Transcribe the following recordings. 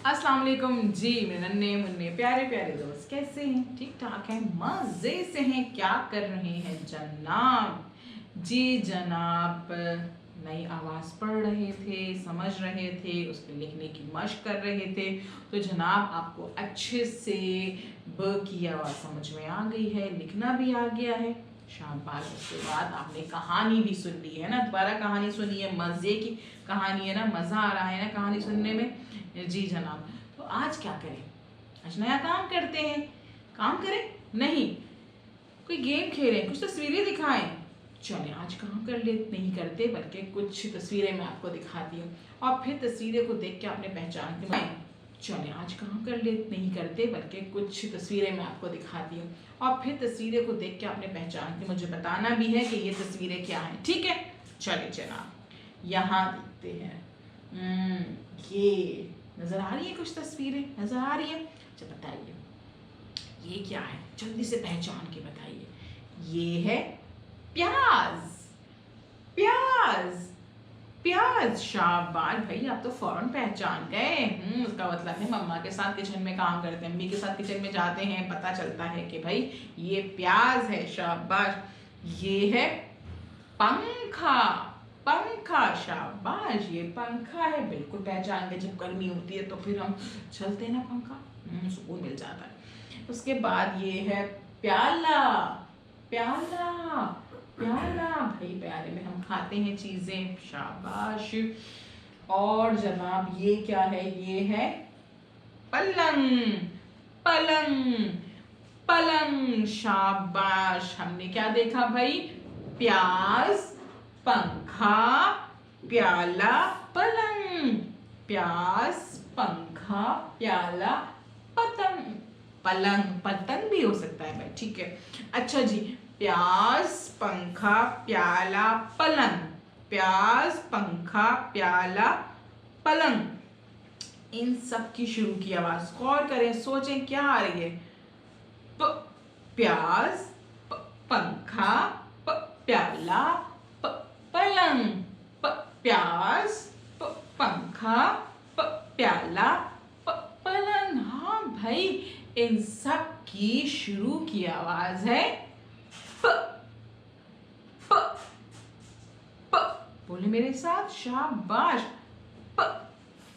अस्सलाम वालेकुम जी। मेरे नन्हे मुन्ने प्यारे प्यारे दोस्त कैसे हैं? ठीक ठाक हैं, मज़े से हैं। क्या कर रहे हैं जनाब? जी जनाब, नई आवाज़ पढ़ रहे थे, समझ रहे थे, उस पर लिखने की मशक कर रहे थे। तो जनाब आपको अच्छे से ब की आवाज़ समझ में आ गई है, लिखना भी आ गया है, शाबाश। उसके बाद आपने कहानी भी सुन ली है ना, दोबारा कहानी सुनी है, मज़े की कहानी है ना, मज़ा आ रहा है ना कहानी सुनने में। जी जनाब, तो आज क्या करें? आज नया काम करते हैं। काम करें? नहीं, कोई गेम खेलें, कुछ तस्वीरें दिखाएं। चलें आज काम कर ले, नहीं करते बल्कि कुछ तस्वीरें मैं आपको दिखाती हूँ और फिर तस्वीरें को देख के आपने पहचान के चलें आज काम कर ले, नहीं करते बल्कि कुछ तस्वीरें मैं आपको दिखाती हूँ और फिर तस्वीरें को देख के आपने पहचान के मुझे बताना भी है कि ये तस्वीरें क्या हैं। ठीक है, चले जनाब, यहाँ देखते हैं। ये नजर आ रही है, कुछ तस्वीरें नजर आ रही है। अच्छा बताइए ये क्या है, जल्दी से पहचान के बताइए। ये है प्याज। प्याज प्याज, शाबाश भाई, आप तो फौरन पहचान गए। उसका मतलब है मम्मा के साथ किचन में काम करते हैं, अम्मी के साथ किचन में जाते हैं, पता चलता है कि भाई ये प्याज है। शाबाश। ये है पंखा। पंखा, शाबाश, ये पंखा है, बिल्कुल पहचान गए। जब गर्मी होती है तो फिर हम चलते हैं ना पंखा, सुकून मिल जाता है। उसके बाद ये है प्याला। प्याला प्याला भाई, प्याले में हम खाते हैं चीजें, शाबाश। और जनाब ये क्या है? ये है पलंग। पलंग पलंग, शाबाश। हमने क्या देखा भाई? प्याज, पंखा, प्याला, पलंग। प्याज, पंखा, प्याला, पतंग। पलंग पतंग भी हो सकता है भाई, ठीक है। अच्छा जी, प्याज, पंखा, प्याला, पलंग। प्याज, पंखा, प्याला, पलंग। इन सब की शुरू की आवाज गौर करें, सोचें क्या आ रही है? प्याज, पंखा, प्याला, पलंग। प्याज, पंखा, प्याला, पलंग। हाँ भाई, इन सब की शुरू की आवाज है प। प प बोले मेरे साथ, शाबाश, प।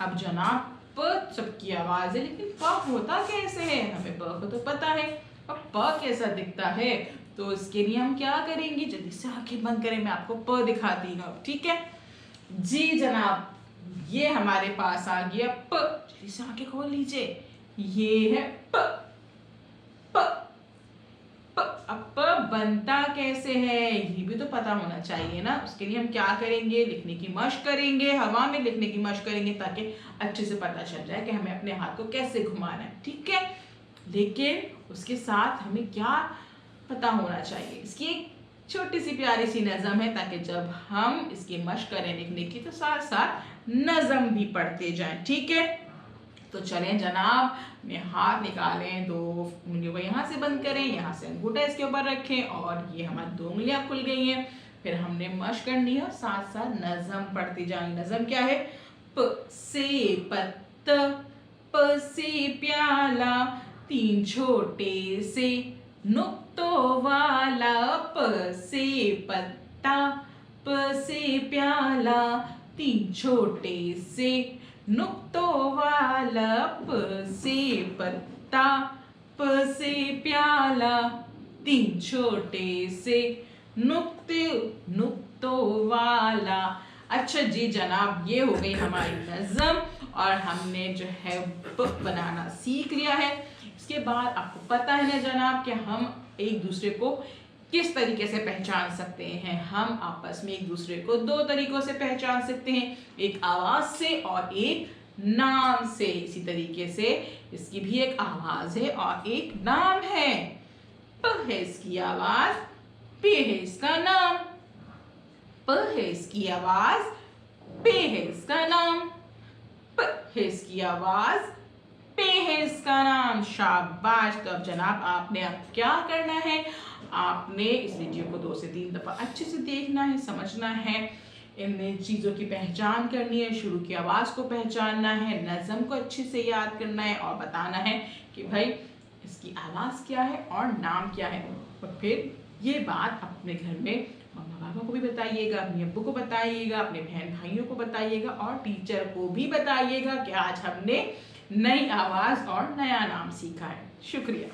अब जनाब प सबकी आवाज है, लेकिन प होता कैसे है? हमें प को तो पता है, अब प कैसा दिखता है? तो इसके लिए हम क्या करेंगे? जल्दी से आंखें बंद करें, मैं आपको प दिखाती हूँ, ठीक है जी जनाब। ये हमारे पास आ गया प, जल्दी से आंखें खोल लीजिए। ये है प। प प अब प बनता कैसे है ये भी तो पता होना चाहिए ना। उसके लिए हम क्या करेंगे? लिखने की मशक करेंगे, हवा में लिखने की मशक करेंगे, ताकि अच्छे से पता चल जाए कि हमें अपने हाथ को कैसे घुमाना है, ठीक है। लेकिन उसके साथ हमें क्या पता होना चाहिए? इसकी एक छोटी सी प्यारी सी नज़म है, ताकि जब हम इसकी मशक करें लिखने की तो साथ साथ नज़म भी पढ़ते जाएं, ठीक है। तो चलें जनाब, अपने हाथ निकालें, दो उंगलियों को यहाँ से बंद करें, यहाँ से अंगूठा इसके ऊपर रखें और ये हमारी दो उंगलियां खुल गई हैं। फिर हमने मशक करनी है और साथ साथ नज़म पढ़ती जाएंगे। नज़म क्या है? प से पत्त, प से प्याला, तीन छोटे से नुक्तों वाला। प से पत्ता, प से प्याला, तीन छोटे से नुक्तों वाला। प से पत्ता, प से प्याला, तीन छोटे से नुक्तों वाला। अच्छा जी जनाब, ये हो गई हमारी नज़म और हमने जो है ब बनाना सीख लिया है। इसके बाद आपको पता है ना जनाब कि हम एक दूसरे को किस तरीके से पहचान सकते हैं। हम आपस में एक दूसरे को दो तरीकों से पहचान सकते हैं, एक आवाज से और एक नाम से। इसी तरीके से इसकी भी एक आवाज है और एक नाम है। प है इसकी आवाज, पे है इसका नाम। प है इसकी आवाज, पे है इसका नाम। प है इसकी आवाज, पे है इसका नाम। शाबाश। तो अब जनाब आपने अब क्या करना है? आपने इस वीडियो को 2 से 3 दफा अच्छे से देखना है, समझना है इन चीज़ों की पहचान करनी है, शुरू की आवाज़ को पहचानना है, नज़म को अच्छे से याद करना है और बताना है कि भाई इसकी आवाज़ क्या है और नाम क्या है। और फिर ये बात अपने घर में मम्मा पापा को भी बताइएगा, अपनी अब्बू को बताइएगा, अपने बहन भाइयों को बताइएगा और टीचर को भी बताइएगा कि आज हमने नई आवाज़ और नया नाम सीखा है। शुक्रिया।